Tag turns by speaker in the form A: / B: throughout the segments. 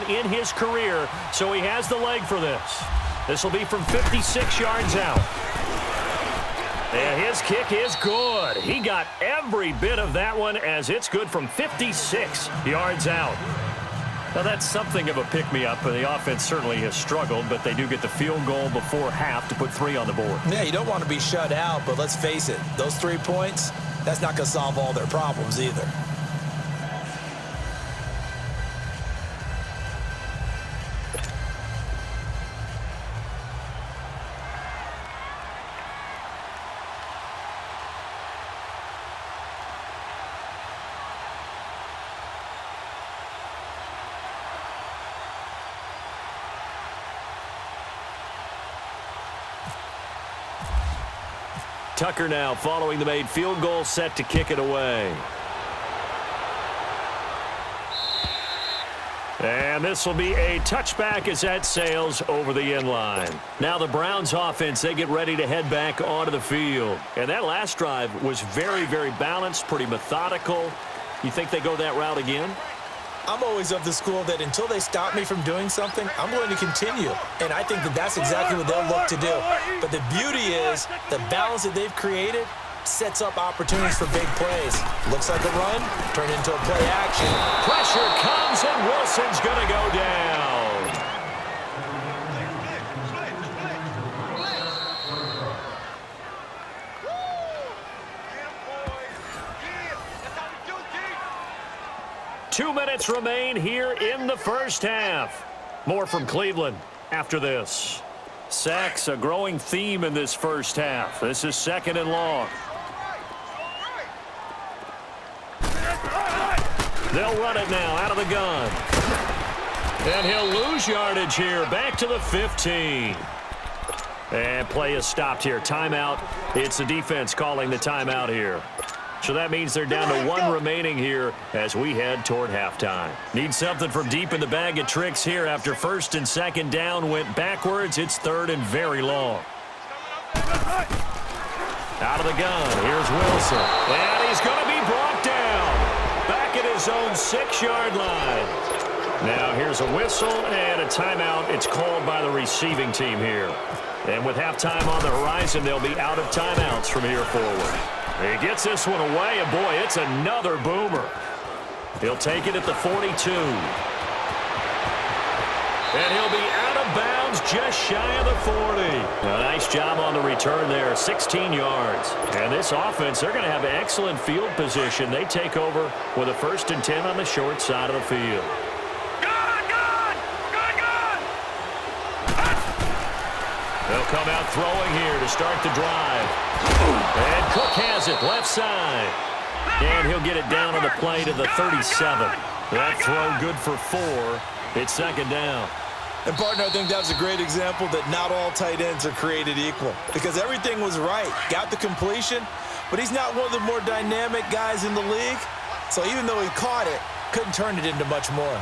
A: in his career, so he has the leg for this. This will be from 56 yards out. And his kick is good. He got every bit of that one as it's good from 56 yards out. Now, that's something of a pick-me-up. The offense certainly has struggled, but they do get the field goal before half to put 3 on the board.
B: Yeah, you don't want to be shut out, but let's face it, those 3 points, that's not going to solve all their problems either.
A: Tucker now following the made field goal, set to kick it away. And this will be a touchback as that sails over the end line. Now the Browns offense, they get ready to head back onto the field. And that last drive was very, very balanced, pretty methodical. You think they go that route again?
B: I'm always of the school that until they stop me from doing something, I'm going to continue. And I think that that's exactly what they'll look to do. But the beauty is the balance that they've created sets up opportunities for big plays. Looks like a run, turned into a play action.
A: Pressure comes, and Wilson's going to go down. Two minutes remain here in the first half. More from Cleveland after this. Sacks, a growing theme in this first half. This is 2nd and long. They'll run it now out of the gun. And he'll lose yardage here. Back to the 15. And play is stopped here. Timeout. It's the defense calling the timeout here. So that means they're down to 1 remaining here as we head toward halftime. Need something from deep in the bag of tricks here after 1st and 2nd down went backwards. It's 3rd and very long. Out of the gun. Here's Wilson. And he's going to be brought down. Back at his own 6-yard line. Now here's a whistle and a timeout. It's called by the receiving team here. And with halftime on the horizon, they'll be out of timeouts from here forward. He gets this one away, and boy, it's another boomer. He'll take it at the 42. And he'll be out of bounds just shy of the 40. A nice job on the return there, 16 yards. And this offense, they're going to have excellent field position. They take over with a 1st and 10 on the short side of the field. They'll come out throwing here to start the drive. And Cook has it left side. And he'll get it down on the play to the 37. That throw good for 4. It's 2nd down.
B: And, partner, I think that was a great example that not all tight ends are created equal. Because everything was right. Got the completion, but he's not one of the more dynamic guys in the league. So even though he caught it, couldn't turn it into much more.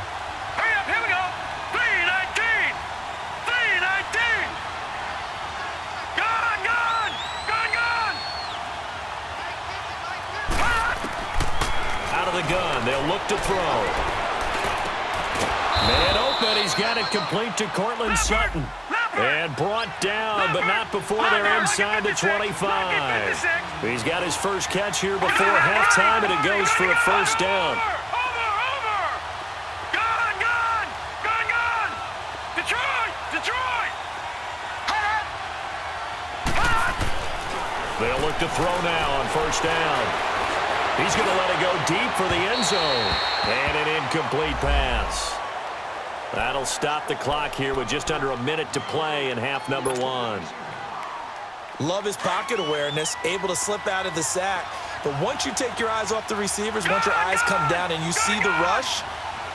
C: Hurry up, here we go. 3-19. 3-19. Gone, gone. Gone, gone.
A: Out of the gun, they'll look to throw. Man open, he's got it complete to Cortland Sutton. And brought down, but not before they're inside the 25. He's got his first catch here before halftime, and it goes for a 1st down.
C: Over. Gone, gone. Gone, gone. Detroit.
A: They'll look to throw now on 1st down. He's going to let it go deep for the end zone. And an incomplete pass. That'll stop the clock here with just under a minute to play in half number 1.
B: Love his pocket awareness, able to slip out of the sack. But once you take your eyes off the receivers, once your eyes come down and you see the rush,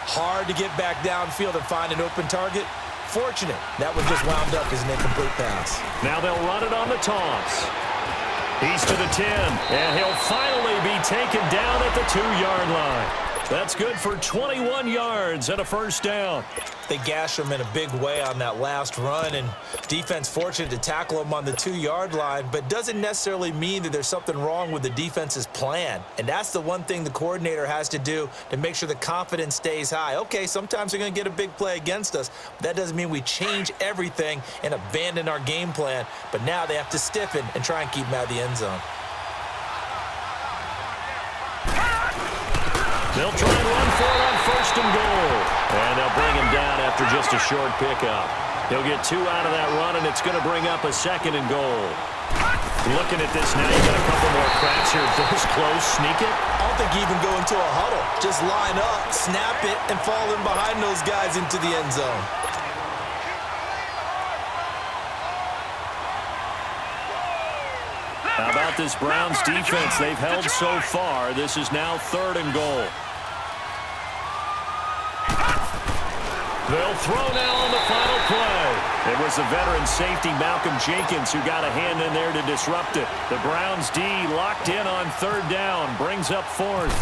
B: hard to get back downfield and find an open target. Fortunate, that one just wound up as an incomplete pass.
A: Now they'll run it on the toss. He's to the 10, and he'll finally be taken down at the 2-yard line. That's good for 21 yards and a first down.
B: They gash him in a big way on that last run, and defense fortunate to tackle him on the 2-yard line, but doesn't necessarily mean that there's something wrong with the defense's plan. And that's the one thing the coordinator has to do to make sure the confidence stays high. Okay, sometimes they're going to get a big play against us. But that doesn't mean we change everything and abandon our game plan. But now they have to stiffen and try and keep him out of the end zone.
A: They'll try and run for it on first and goal. And they'll bring him down after just a short pickup. He'll get 2 out of that run, and it's going to bring up a second and goal. Looking at this now, you got a couple more cracks here. This close, sneak it.
B: I don't think you even go into a huddle. Just line up, snap it, and fall in behind those guys into the end zone.
A: How about this Browns defense? They've held so far. This is now 3rd and goal. They'll throw now on the final play. It was the veteran safety Malcolm Jenkins who got a hand in there to disrupt it. The Browns D locked in on 3rd down. Brings up 4th.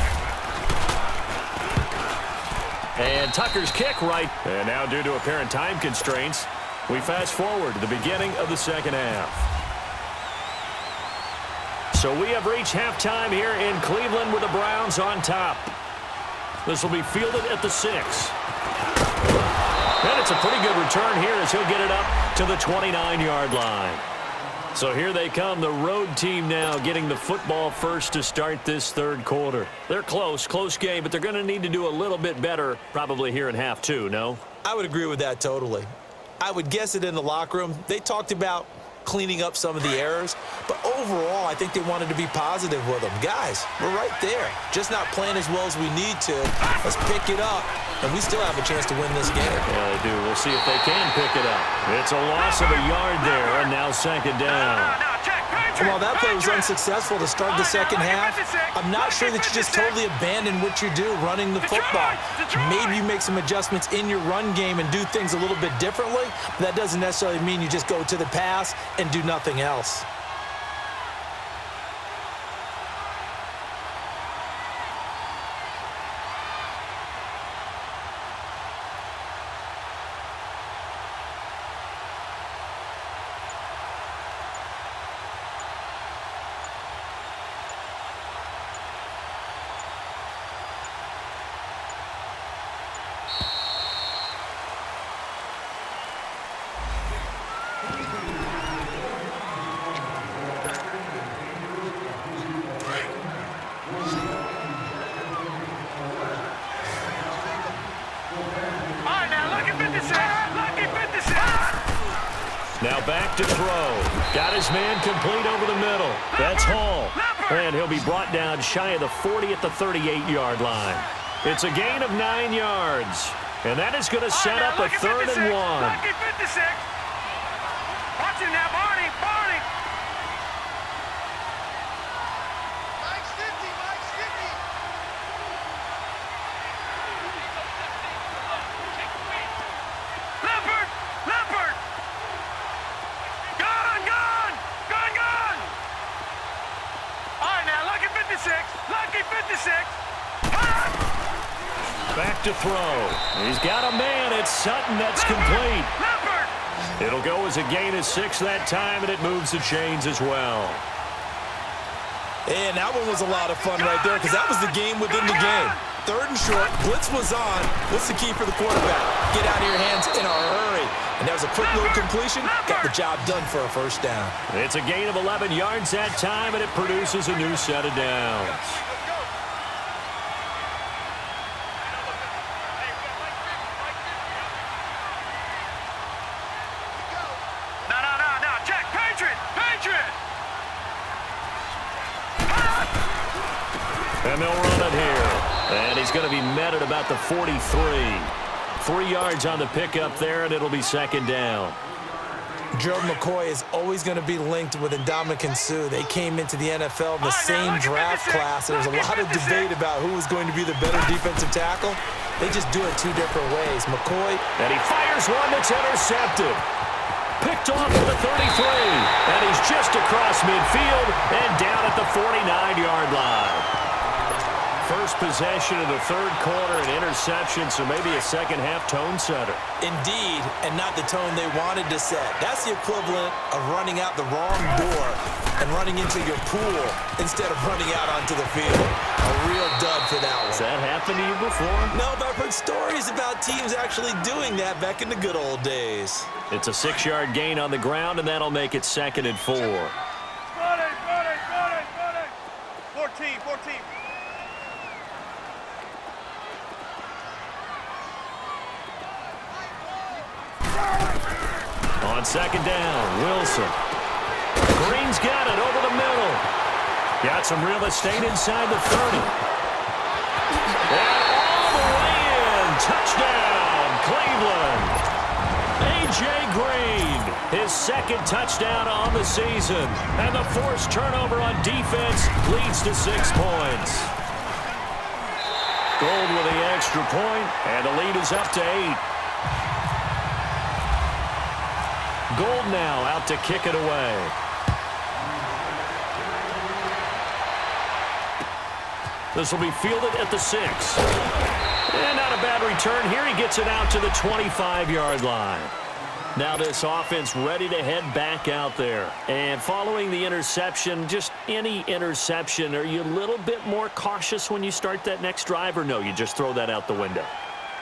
A: And Tucker's kick right. And now due to apparent time constraints, we fast forward to the beginning of the second half. So we have reached halftime here in Cleveland with the Browns on top. This will be fielded at the 6. And it's a pretty good return here as he'll get it up to the 29-yard line. So here they come, the road team now getting the football first to start this 3rd quarter. They're close game, but they're going to need to do a little bit better probably here in half 2, no?
B: I would agree with that totally. I would guess it in the locker room. They talked about cleaning up some of the errors, but overall, I think they wanted to be positive with them. Guys, we're right there. Just not playing as well as we need to. Let's pick it up, and we still have a chance to win this game.
A: Yeah, they do. We'll see if they can pick it up. It's a loss of a yard there, and now 2nd down.
B: And while that play was unsuccessful to start the second half, I'm not sure that you just totally abandon what you do running the football. Maybe you make some adjustments in your run game and do things a little bit differently. That doesn't necessarily mean you just go to the pass and do nothing else.
A: Now back to throw. Got his man complete over the middle. That's Hall. And he'll be brought down shy of the 40 at the 38-yard line. It's a gain of 9 yards. And that is going to set up a 3rd and 1.
C: Watch him now, Barney. Leopard. Gone. All right, now, lucky 56.
A: Back to throw. He's got a man. It's Sutton. That's complete. It'll go as a gain of 6 that time, and it moves the chains as well.
B: And that one was a lot of fun right there because that was the game within the game. 3rd and short, blitz was on. What's the key for the quarterback? Get out of your hands in a hurry. And that was a quick little completion. Got the job done for a 1st down.
A: It's a gain of 11 yards that time, and it produces a new set of downs.
C: No, check, Patriot.
A: And they'll run it here. And he's going to be met at about the 43. 3 yards on the pickup there, and it'll be 2nd down.
B: Gerald McCoy is always going to be linked with Ndamukong Suh. They came into the NFL in the same draft class. There was a lot of debate about who was going to be the better defensive tackle. They just do it 2 different ways. McCoy.
A: And he fires one that's intercepted. Picked off at the 33. And he's just across midfield and down at the 49-yard line. first possession of the third quarter, an interception, so maybe a second-half tone setter.
B: Indeed, and not the tone they wanted to set. That's the equivalent of running out the wrong door and running into your pool instead of running out onto the field. A real dud for that one.
A: Has that happened to you before?
B: No, but I've heard stories about teams actually doing that back in the good old days.
A: It's a 6-yard gain on the ground, and that'll make it 2nd and 4.
C: 14.
A: On 2nd down, Wilson. Green's got it over the middle. Got some real estate inside the 30. And all the way in. Touchdown, Cleveland. A.J. Green, his 2nd touchdown on the season. And the forced turnover on defense leads to 6 points. Gold with the extra point, and the lead is up to 8. Gold now out to kick it away. This will be fielded at the 6. And not a bad return here. He gets it out to the 25-yard line. Now this offense ready to head back out there. And following the interception, just any interception, are you a little bit more cautious when you start that next drive, or no, you just throw that out the window?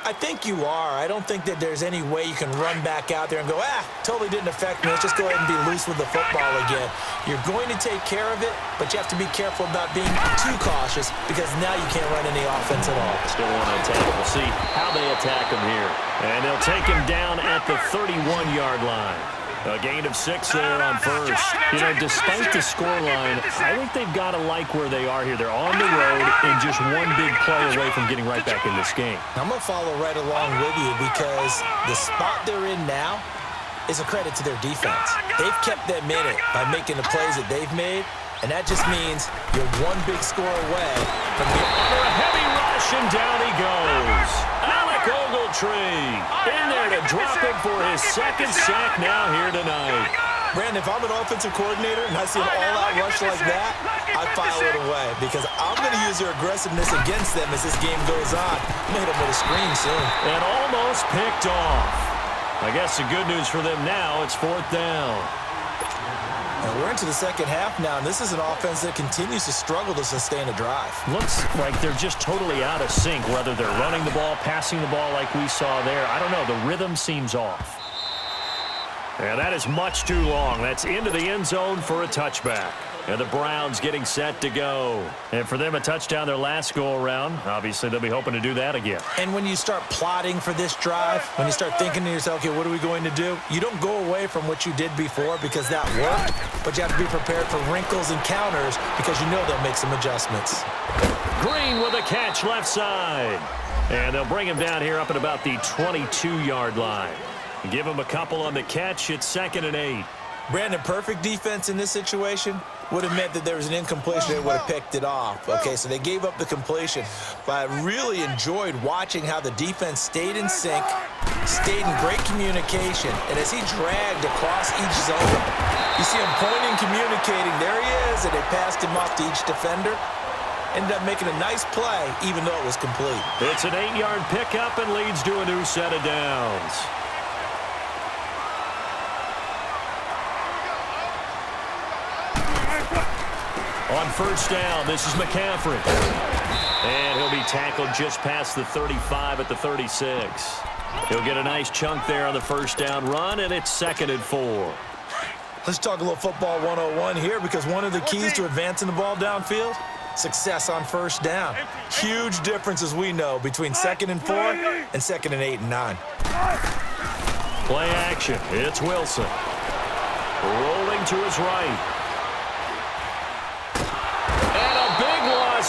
B: I think you are. I don't think that there's any way you can run back out there and go, totally didn't affect me. Let's just go ahead and be loose with the football again. You're going to take care of it, but you have to be careful about being too cautious because now you can't run any offense at all.
A: Still want to attack. We'll see how they attack him here. And they'll take him down at the 31-yard line. A gain of 6 there on first. You know, despite the scoreline, I think they've got to like where they are here. They're on the road and just one big play away from getting right back in this game.
B: I'm going to follow right along with you because the spot they're in now is a credit to their defense. They've kept them in it by making the plays that they've made, and that just means you're one big score away from the
A: under a heavy rush, and down he goes. Alec Ogletree in there to drop it for his 2nd sack now here tonight.
B: Brandon, if I'm an offensive coordinator and I see an all-out rush like that, I file it away because I'm going to use their aggressiveness against them as this game goes on. I'm going to hit them with a screen soon.
A: And almost picked off. I guess the good news for them now, it's 4th down.
B: And we're into the second half now, and this is an offense that continues to struggle to sustain a drive.
A: Looks like they're just totally out of sync, whether they're running the ball, passing the ball like we saw there. I don't know. The rhythm seems off. And that is much too long. That's into the end zone for a touchback. And the Browns getting set to go. And for them, a touchdown their last go-around. Obviously, they'll be hoping to do that again.
B: And when you start plotting for this drive, when you start thinking to yourself, okay, what are we going to do? You don't go away from what you did before because that worked, but you have to be prepared for wrinkles and counters because you know they'll make some adjustments.
A: Green with a catch left side. And they'll bring him down here up at about the 22-yard line. Give him a couple on the catch. It's 2nd and 8.
B: Brandon, perfect defense in this situation would have meant that there was an incompletion. They would have picked it off. Okay, so they gave up the completion. But I really enjoyed watching how the defense stayed in sync, stayed in great communication. And as he dragged across each zone, you see him pointing, communicating. There he is, and they passed him off to each defender. Ended up making a nice play, even though it was complete.
A: It's an 8-yard pickup and leads to a new set of downs. On 1st down, this is McCaffrey. And he'll be tackled just past the 35 at the 36. He'll get a nice chunk there on the 1st down run, and it's 2nd and 4.
B: Let's talk a little football 101 here because one of the keys to advancing the ball downfield, success on 1st down. Huge difference, as we know, between 2nd and 4 and 2nd and 8 and 9.
A: Play action. It's Wilson. Rolling to his right.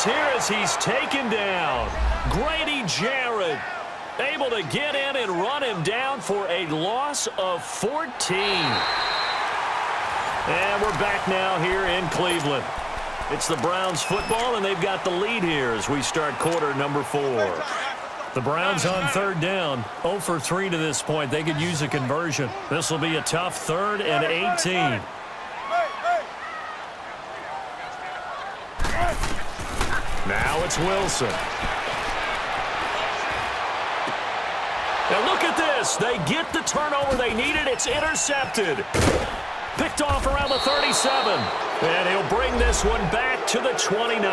A: Here as he's taken down. Grady Jarrett able to get in and run him down for a loss of 14. And we're back now here in Cleveland. It's the Browns football, and they've got the lead here as we start quarter number 4. The Browns on 3rd down, 0 for 3 to this point. They could use a conversion. This will be a tough 3rd and 18. Now it's Wilson. Now look at this. They get the turnover they needed. It's intercepted. Picked off around the 37. And he'll bring this one back to the 29.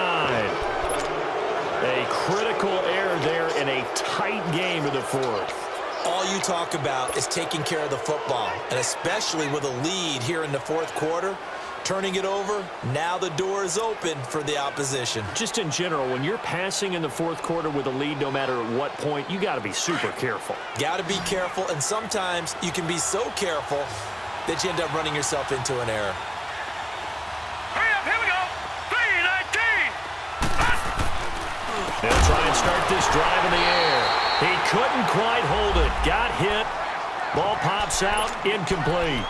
A: A critical error there in a tight game in the fourth.
B: All you talk about is taking care of the football, and especially with a lead here in the fourth quarter, turning it over, now the door is open for the opposition.
A: Just in general, when you're passing in the fourth quarter with a lead, no matter at what point, you got to be super careful.
B: Got to be careful, and sometimes you can be so careful that you end up running yourself into an error.
C: Hurry up, here we go. 3-19.
A: They'll try and start this drive in the air. He couldn't quite hold it. Got hit. Ball pops out. Incomplete.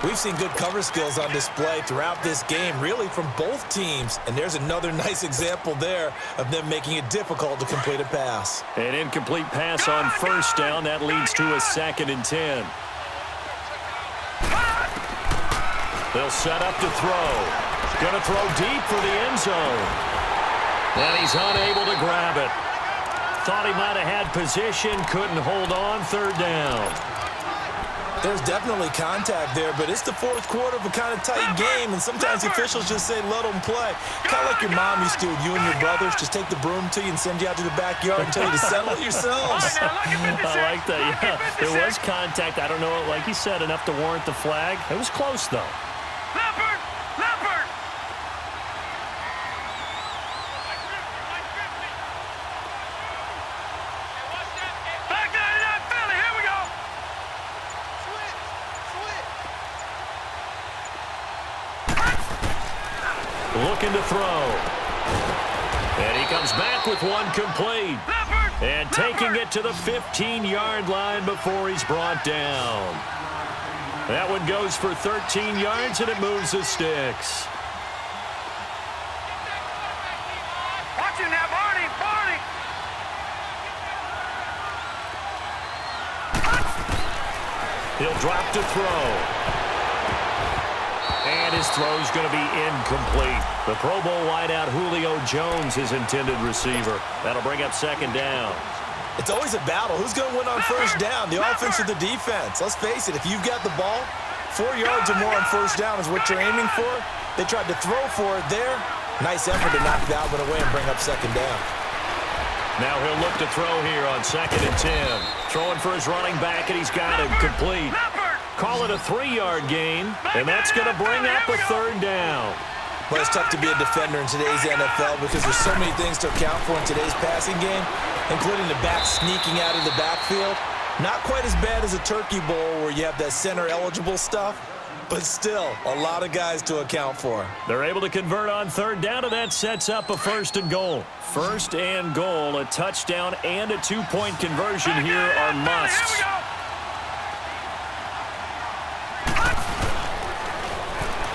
B: We've seen good cover skills on display throughout this game, really from both teams. And there's another nice example there of them making it difficult to complete a pass.
A: An incomplete pass on first down. That leads to a 2nd and 10. They'll set up to throw. Going to throw deep for the end zone. And he's unable to grab it. Thought he might have had position, couldn't hold on. 3rd down.
B: There's definitely contact there, but it's the fourth quarter of a kind of tight game, and sometimes the officials just say, let them play. Kind of like your mom used to with you and your brothers. Just take the broom to you and send you out to the backyard and tell you to settle it yourselves.
A: I like that, yeah. There was contact. I don't know, like you said, enough to warrant the flag. It was close, though.
C: Leopard! Leopard! Back 99 Philly, here we go!
A: Looking to throw. And he comes back with one complete.
C: Leopard!
A: And taking it to the 15-yard line before he's brought down. That one goes for 13 yards, and it moves the sticks.
C: Watch him now, Barney! Barney!
A: He'll drop to throw. And his throw's going to be incomplete. The Pro Bowl wideout Julio Jones, his intended receiver. That'll bring up 2nd down.
B: It's always a battle. Who's going to win on first down, the offense or the defense? Let's face it, if you've got the ball, 4 yards or more on first down is what you're aiming for. They tried to throw for it there. Nice effort to knock that one away and bring up 2nd down.
A: Now he'll look to throw here on 2nd and 10. Throwing for his running back, and he's got it complete. Call it a 3-yard gain, and that's going to bring up a 3rd down.
B: Well, it's tough to be a defender in today's NFL because there's so many things to account for in today's passing game, including the back sneaking out of the backfield. Not quite as bad as a turkey bowl where you have that center-eligible stuff, but still a lot of guys to account for.
A: They're able to convert on 3rd down, and that sets up a 1st and goal. 1st and goal, a touchdown and a 2-point conversion here are musts.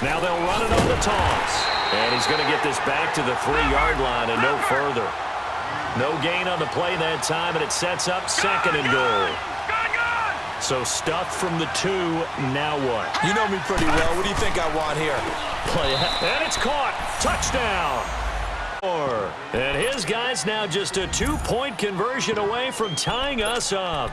A: Now they'll run it on the toss. And he's going to get this back to the 3-yard line and no further. No gain on the play that time, and it sets up 2nd and goal. So stuffed from the 2, now what?
B: You know me pretty well. What do you think I want here?
A: Play it. And it's caught. Touchdown. And his guy's now just a 2-point conversion away from tying us up.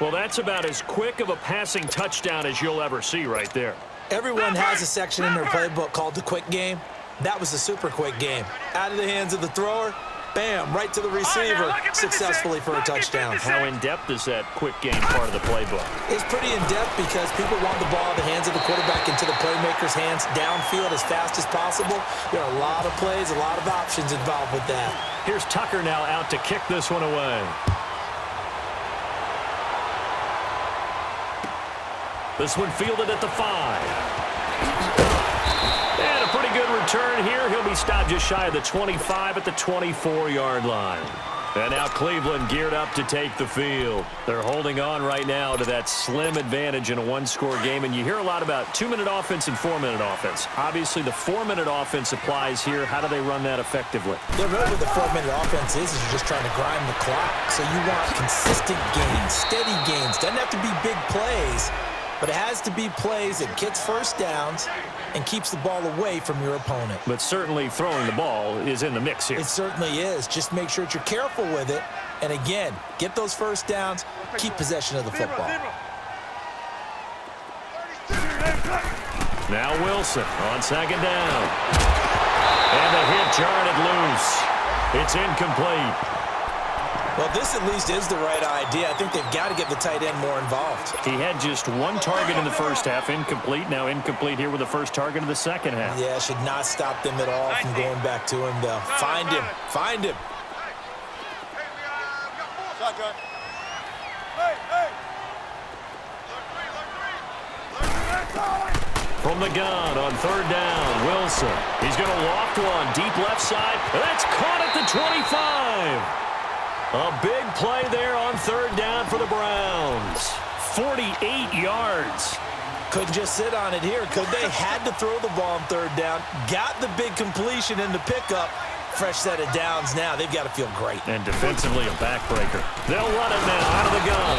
A: Well, that's about as quick of a passing touchdown as you'll ever see right there.
B: Everyone has a section in their playbook called the quick game. That was a super quick game. Out of the hands of the thrower, bam, right to the receiver, successfully for a touchdown.
A: How in-depth is that quick game part of the playbook?
B: It's pretty in-depth because people want the ball in the hands of the quarterback into the playmaker's hands downfield as fast as possible. There are a lot of plays, a lot of options involved with that.
A: Here's Tucker now out to kick this one away. This one fielded at the 5. And a pretty good return here. He'll be stopped just shy of the 25 at the 24-yard line. And now Cleveland geared up to take the field. They're holding on right now to that slim advantage in a one-score game. And you hear a lot about 2-minute offense and 4-minute offense. Obviously, the 4-minute offense applies here. How do they run that effectively?
B: Yeah, really what the 4-minute offense is you're just trying to grind the clock. So you want consistent gains, steady gains. Doesn't have to be big plays. but it has to be plays that gets first downs and keeps the ball away from your opponent.
A: But certainly throwing the ball is in the mix here.
B: It certainly is. Just make sure that you're careful with it. And again, get those first downs, keep possession of the football.
A: Now Wilson on second down. And the hit jarred loose. It's incomplete.
B: Well, this at least is the right idea. I think they've got to get the tight end more involved.
A: He had just one target in the first half, incomplete. Now incomplete here with the first target of the second half.
B: Yeah, should not stop them at all from going back to him, though. Find him. Find him.
A: From the gun on third down, Wilson. He's going to loft one deep left side. That's caught at the 25. A big play there on third down for the Browns. 48 yards.
B: Couldn't just sit on it here, could they? Had to throw the ball on third down. Got the big completion in the pickup. Fresh set of downs now. They've got to feel great.
A: And defensively a backbreaker. They'll run it now out of the gun.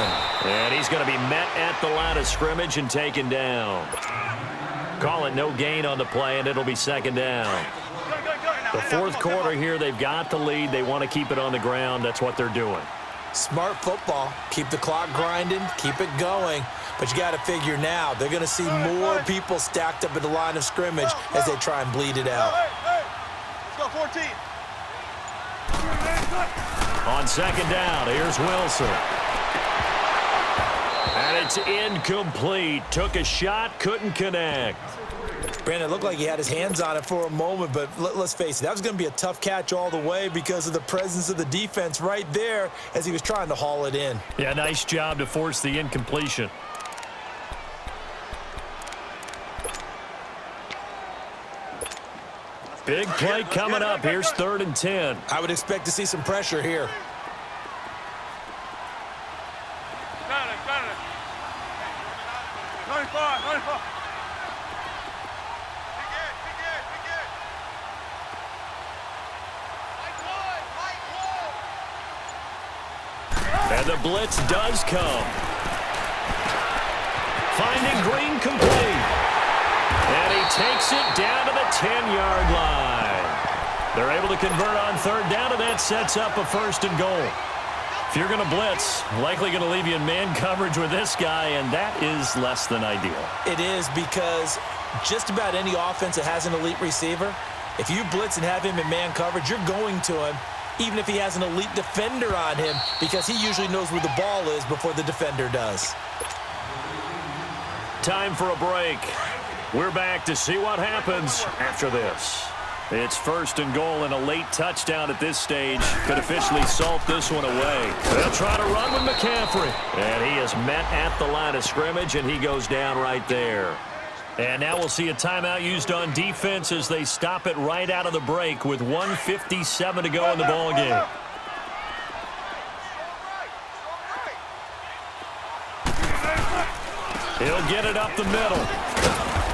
A: And he's going to be met at the line of scrimmage and taken down. Call it no gain on the play, and it'll be second down. The fourth quarter here, they've got the lead. They want to keep it on the ground. That's what they're doing.
B: Smart football. Keep the clock grinding. Keep it going. But you got to figure now, they're going to see more people stacked up at the line of scrimmage as they try and bleed it out.
C: Let's go 14.
A: On second down, here's Wilson. And it's incomplete. Took a shot, couldn't connect.
B: Brandon, it looked like he had his hands on it for a moment, but let's face it, that was going to be a tough catch all the way because of the presence of the defense right there as he was trying to haul it in.
A: Yeah, nice job to force the incompletion. Big play coming up. Here's 3rd and 10.
B: I would expect to see some pressure here.
C: Got it. 95.
A: And the blitz does come. Finding Green complete. And he takes it down to the 10-yard line. They're able to convert on third down, and that sets up a 1st and goal. If you're going to blitz, likely going to leave you in man coverage with this guy, and that is less than ideal.
B: It is because just about any offense that has an elite receiver, if you blitz and have him in man coverage, you're going to him, even if he has an elite defender on him, because he usually knows where the ball is before the defender does.
A: Time for a break. We're back to see what happens after this. It's 1st and goal, and a late touchdown at this stage could officially salt this one away. They'll try to run with McCaffrey. And he is met at the line of scrimmage, and he goes down right there. And now we'll see a timeout used on defense as they stop it right out of the break with 1:57 to go in the ballgame. He'll get it up the middle.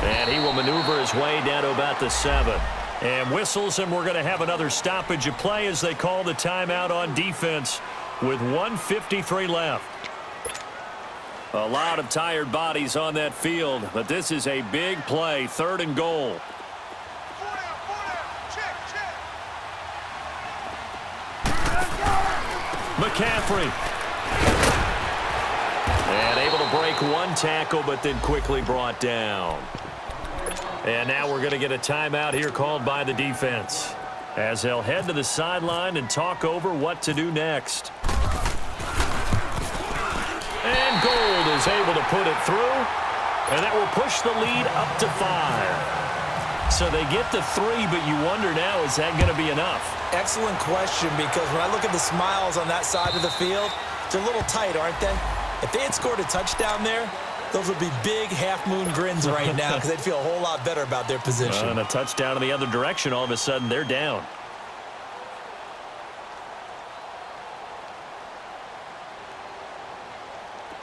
A: And he will maneuver his way down to about the 7. And whistles, and we're going to have another stoppage of play as they call the timeout on defense with 1:53 left. A lot of tired bodies on that field, but this is a big play, 3rd and goal. McCaffrey. And able to break one tackle, but then quickly brought down. And now we're going to get a timeout here called by the defense as they'll head to the sideline and talk over what to do next. And Gold is able to put it through, and that will push the lead up to 5. So they get to 3, but you wonder now, is that going to be enough?
B: Excellent question, because when I look at the smiles on that side of the field, they're a little tight, aren't they? If they had scored a touchdown there, those would be big half-moon grins right now because they'd feel a whole lot better about their position.
A: And a touchdown in the other direction, all of a sudden they're down.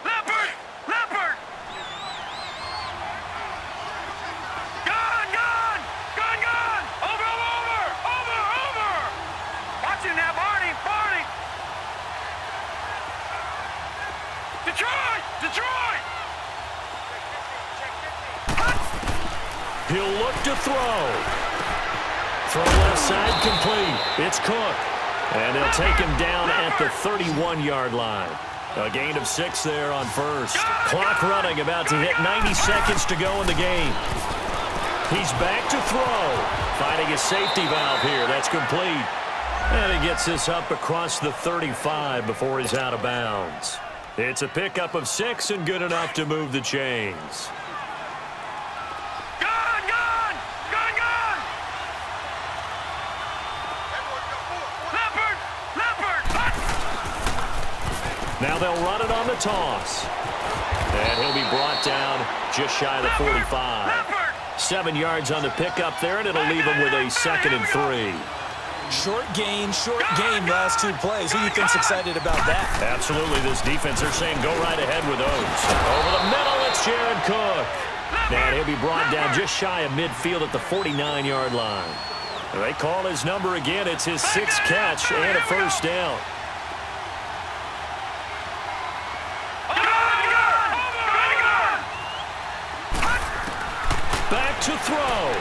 C: Leopard! Gun! Over! Watch him now, Barney! Detroit!
A: He'll look to throw. Throw left side complete. It's Cook. And they'll take him down at the 31-yard line. A gain of 6 there on first. Clock running, about to hit 90 seconds to go in the game. He's back to throw. Finding a safety valve here. That's complete. And he gets this up across the 35 before he's out of bounds. It's a pickup of 6 and good enough to move the chains. Now they'll run it on the toss. And he'll be brought down just shy of the 45. 7 yards on the pickup there, and it'll leave him with a 2nd and 3.
B: Short game last 2 plays. Who do you think's excited about that?
A: Absolutely. This defense, they're saying go right ahead with those. Over the middle, it's Jared Cook. And he'll be brought down just shy of midfield at the 49-yard line. They call his number again. It's his 6th catch and a first down. Back to throw.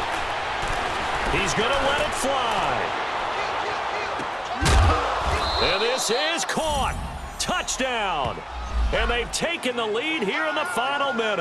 A: He's going to let it fly. And this is caught. Touchdown. And they've taken the lead here in the final minute.